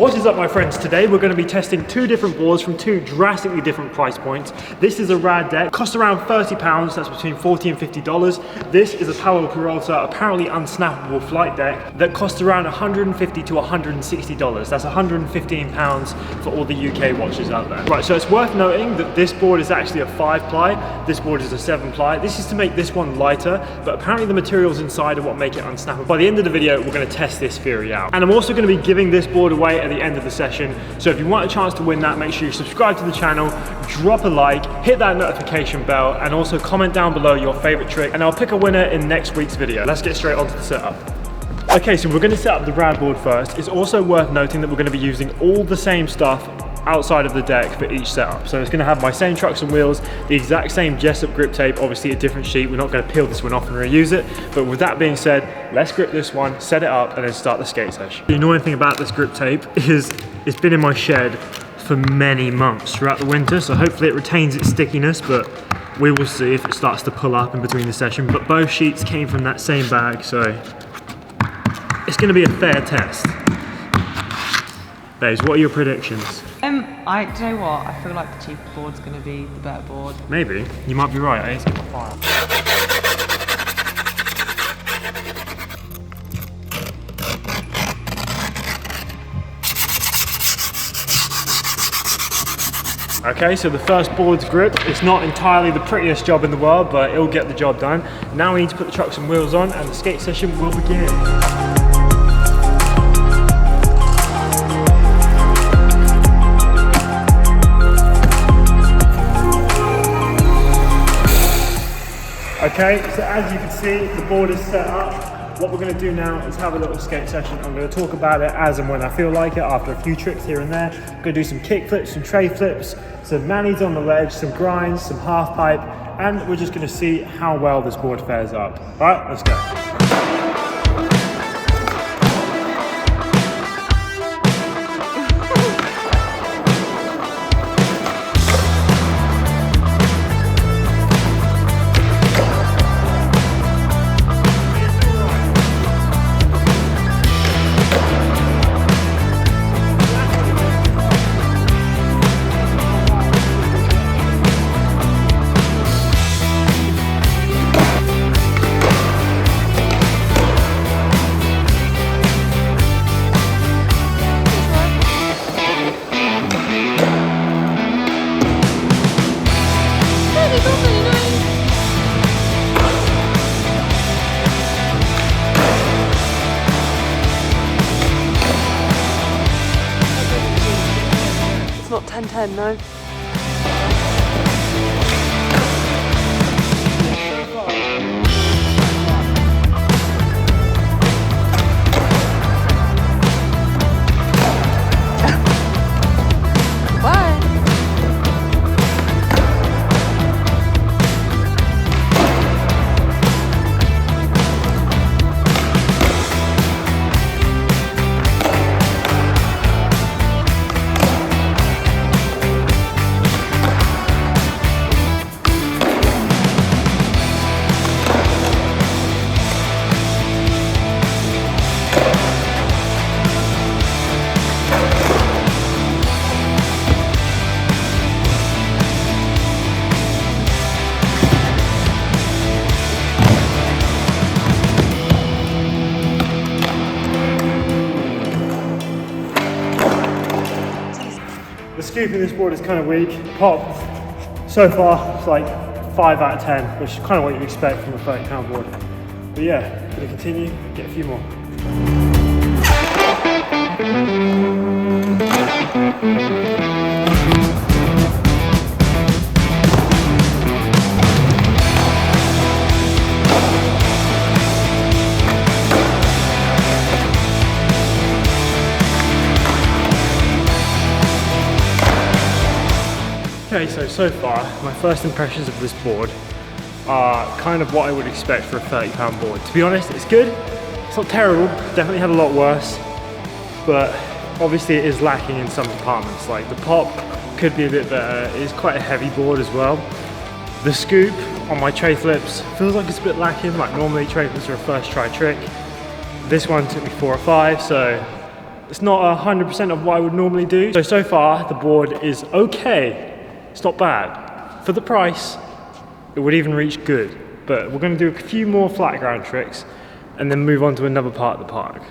What is up, my friends? Today we're going to be testing two different boards from two drastically different price points. This is a Rad Deck, costs around £30, that's between $40 and $50. This is a powell peralta, apparently unsnappable flight deck that costs around $150 to $160. That's £115 for all the UK watchers out there. Right, so it's worth noting that this board is actually a 5-ply, this board is a 7-ply. This is to make this one lighter, but apparently the materials inside are what make it unsnappable. By the end of the video, we're going to test this theory out. And I'm also going to be giving this board away at the end of the session, so if you want a chance to win that, make sure you subscribe to the channel, drop a like, hit that notification bell, and also comment down below your favorite trick, and I'll pick a winner in next week's video. Let's get straight onto the setup. Okay, so we're going to set up the Rad board first. It's also worth noting that we're going to be using all the same stuff outside of the deck for each setup. So it's going to have my same trucks and wheels, the exact same Jessup grip tape, obviously a different sheet. We're not going to peel this one off and reuse it. But with that being said, let's grip this one, set it up, and then start the skate session. The annoying thing about this grip tape is it's been in my shed for many months throughout the winter, so hopefully it retains its stickiness, but we will see if it starts to pull up in between the session. But both sheets came from that same bag, so it's going to be a fair test. Babes, what are your predictions? Do you know what? I feel like the cheaper board's going to be the better board. Maybe. You might be right. I need to get my file. Okay, so the first board's grip. It's not entirely the prettiest job in the world, but it'll get the job done. Now we need to put the trucks and wheels on, and the skate session will begin. Okay, so as you can see, the board is set up. What we're going to do now is have a little skate session. I'm going to talk about it as and when I feel like it, after a few tricks here and there. I'm going to do some kick flips, some tray flips, some manis on the ledge, some grinds, some half pipe, and we're just going to see how well this board fares up. All right, let's go. It's not 10-10, no. The scoop in this board is kind of weak. Pop, so far, it's like 5 out of 10, which is kind of what you expect from a £30 board. But yeah, gonna continue, get a few more. Okay, so far, my first impressions of this board are kind of what I would expect for a £30 board. To be honest, it's good, it's not terrible, definitely had a lot worse, but obviously it is lacking in some departments. Like the pop could be a bit better, it is quite a heavy board as well. The scoop on my tray flips feels like it's a bit lacking, like normally tray flips are a first try trick. This one took me 4 or 5, so It's not 100% of what I would normally do. So far the board is okay. It's not bad. For the price, it would even reach good. But we're going to do a few more flat ground tricks and then move on to another part of the park.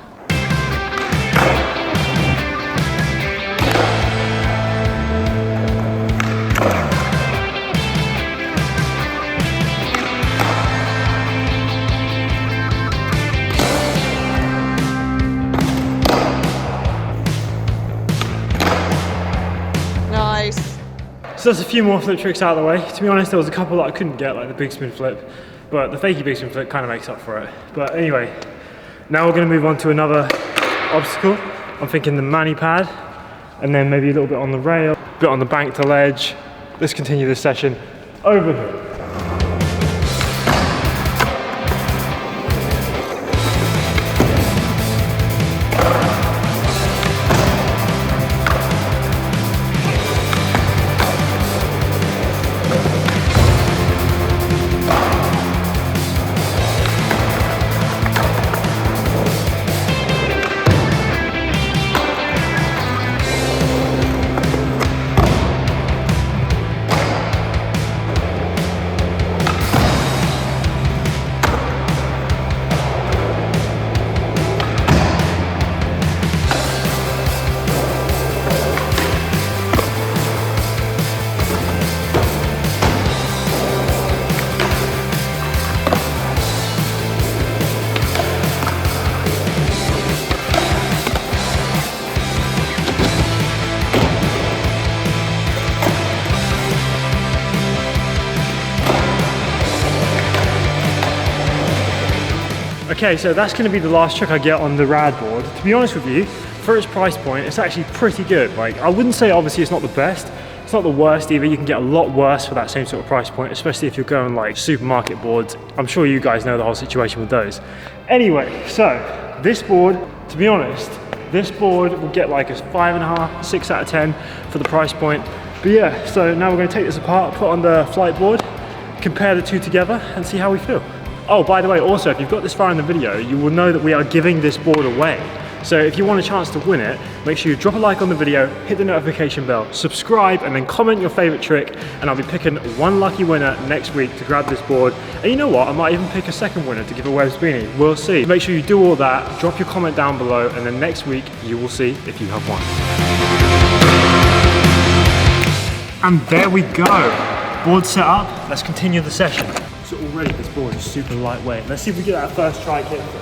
So there's a few more flip tricks out of the way. To be honest, there was a couple that I couldn't get, like the big spin flip, but the fakey big spin flip kind of makes up for it. But anyway, now we're going to move on to another obstacle. I'm thinking the mani pad, and then maybe a little bit on the rail, a bit on the bank to ledge. Let's continue this session over here. Okay, so that's going to be the last trick I get on the Rad board. To be honest with you, for its price point, it's actually pretty good. Like, I wouldn't say obviously it's not the best, it's not the worst either. You can get a lot worse for that same sort of price point, especially if you're going like supermarket boards. I'm sure you guys know the whole situation with those. Anyway, so this board, to be honest, this board will get like a 5.5, 6 out of 10 for the price point. But yeah, so now we're going to take this apart, put on the flight board, compare the two together and see how we feel. Oh, by the way, also, if you've got this far in the video, you will know that we are giving this board away. So if you want a chance to win it, make sure you drop a like on the video, hit the notification bell, subscribe, and then comment your favorite trick, and I'll be picking one lucky winner next week to grab this board. And you know what? I might even pick a second winner to give away a beanie. We'll see. Make sure you do all that, drop your comment down below, and then next week you will see if you have won. And there we go. Board set up. Let's continue the session. So already this board is super lightweight. Let's see if we get that first try kick through.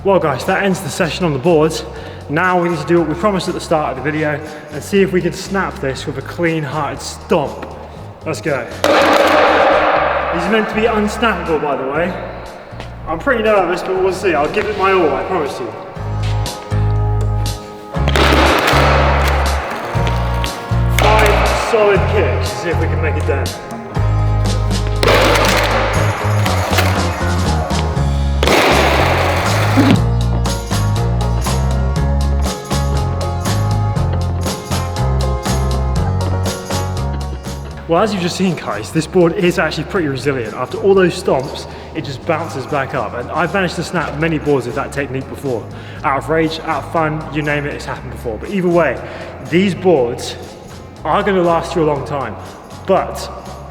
Well guys, that ends the session on the boards. Now we need to do what we promised at the start of the video and see if we can snap this with a clean-hearted stomp. Let's go. These are meant to be unsnappable, by the way. I'm pretty nervous, but we'll see. I'll give it my all, I promise you. Solid kicks to see if we can make it down. Well, as you've just seen guys, this board is actually pretty resilient. After all those stomps, it just bounces back up. And I've managed to snap many boards with that technique before. Out of rage, out of fun, you name it, it's happened before. But either way, these boards are going to last you a long time. But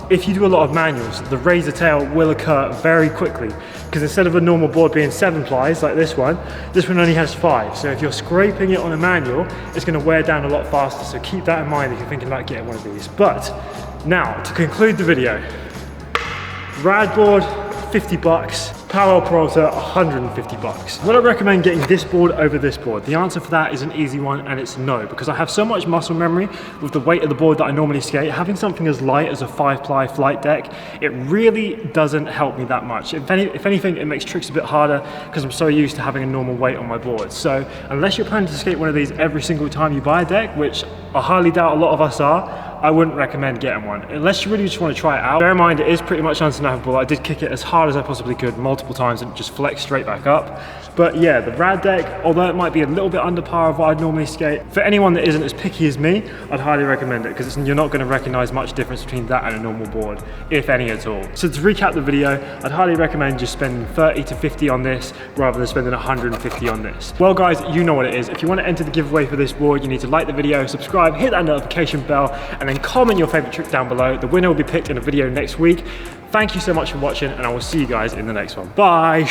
if you do a lot of manuals, the razor tail will occur very quickly, because instead of a normal board being 7 plies like this one only has 5. So if you're scraping it on a manual, it's going to wear down a lot faster. So keep that in mind if you're thinking about getting one of these. But now to conclude the video, Rad board, 50 bucks. Powell Peralta, 150 bucks. Would I recommend getting this board over this board? The answer for that is an easy one, and it's no, because I have so much muscle memory with the weight of the board that I normally skate. Having something as light as a 5-ply flight deck, it really doesn't help me that much. If anything, it makes tricks a bit harder because I'm so used to having a normal weight on my board. So unless you're planning to skate one of these every single time you buy a deck, which I highly doubt a lot of us are, I wouldn't recommend getting one, unless you really just want to try it out. Bear in mind, it is pretty much unsnappable. I did kick it as hard as I possibly could multiple times and it just flexed straight back up. But yeah, the Rad deck, although it might be a little bit under par of what I'd normally skate, for anyone that isn't as picky as me, I'd highly recommend it, because you're not going to recognize much difference between that and a normal board, if any at all. So to recap the video, I'd highly recommend just spending 30 to 50 on this rather than spending 150 on this. Well guys, you know what it is. If you want to enter the giveaway for this board, you need to like the video, subscribe, hit that notification bell, and then comment your favorite trick down below. The winner will be picked in a video next week. Thank you so much for watching, and I will see you guys in the next one. Bye.